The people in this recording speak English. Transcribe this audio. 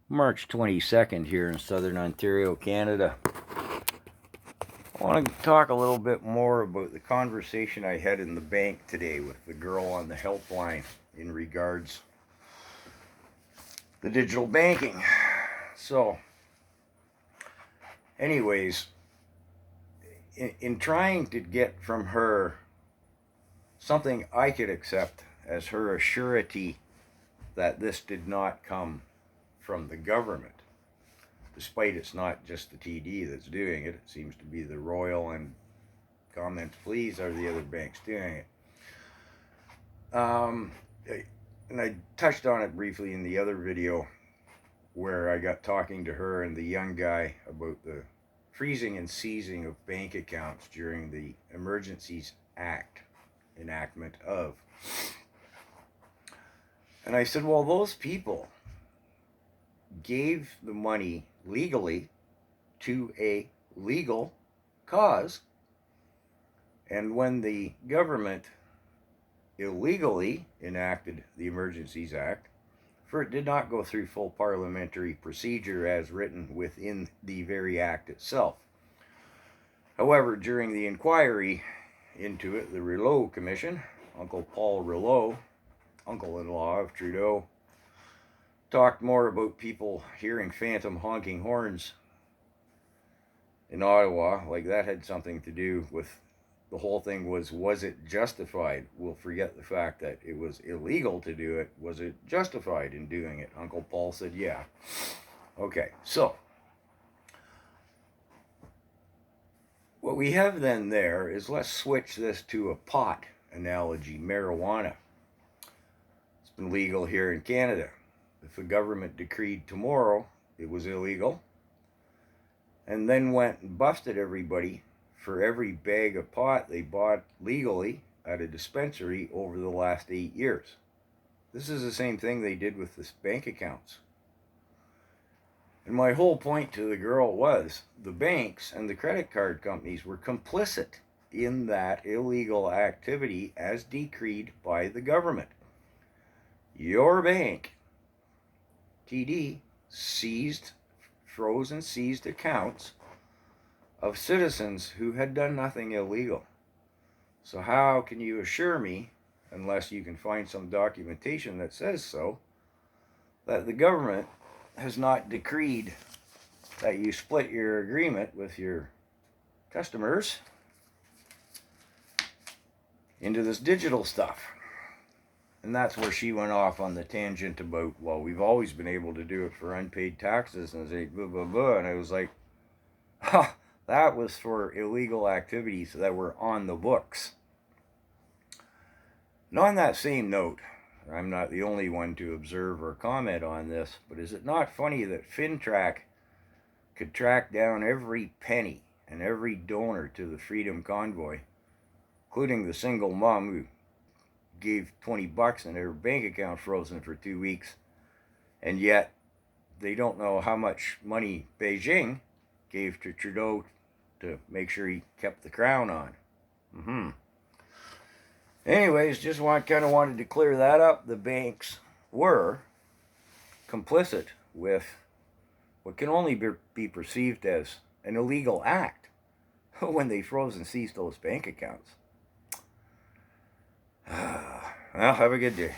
March 22nd here in southern Ontario, Canada. I want to talk a little bit more about the conversation I had in the bank today with the girl on the helpline in regards the digital banking. So, anyways, in trying to get from her something I could accept as her assurity that this did not come from the government, despite it's not just the TD that's doing it. It seems to be the Royal and Comments Please are the other banks doing it. And I touched on it briefly in the other video where I got talking to her and the young guy about the freezing and seizing of bank accounts during the Emergencies Act enactment of. And I said, well, those people gave the money legally to a legal cause, and when the government illegally enacted the Emergencies Act, for it did not go through full parliamentary procedure as written within the very act itself. However, during the inquiry into it, the Rouleau Commission, Uncle Paul Rouleau, uncle-in-law of Trudeau, talked more about people hearing phantom honking horns in Ottawa, like that had something to do with the whole thing. Was it justified? We'll forget the fact that it was illegal to do it. Was it justified in doing it? Uncle Paul said, yeah. Okay, so what we have then there is, let's switch this to a pot analogy, marijuana. It's been legal here in Canada. If the government decreed tomorrow it was illegal, and then went and busted everybody for every bag of pot they bought legally at a dispensary over the last 8 years. This is the same thing they did with the bank accounts. And my whole point to the girl was the banks and the credit card companies were complicit in that illegal activity as decreed by the government. Your bank, TD, froze and seized accounts of citizens who had done nothing illegal. So how can you assure me, unless you can find some documentation that says so, that the government has not decreed that you split your agreement with your customers into this digital stuff? And that's where she went off on the tangent about, well, we've always been able to do it for unpaid taxes, and say blah blah blah. And I was like, ha, that was for illegal activities that were on the books. And on that same note, I'm not the only one to observe or comment on this, but is it not funny that FinTrack could track down every penny and every donor to the Freedom Convoy, including the single mom who gave $20 and her bank account frozen for 2 weeks, and yet they don't know how much money Beijing gave to Trudeau to make sure he kept the crown on. Anyways, just wanted to clear that up. The banks were complicit with what can only be perceived as an illegal act when they froze and seized those bank accounts. Well, have a good day.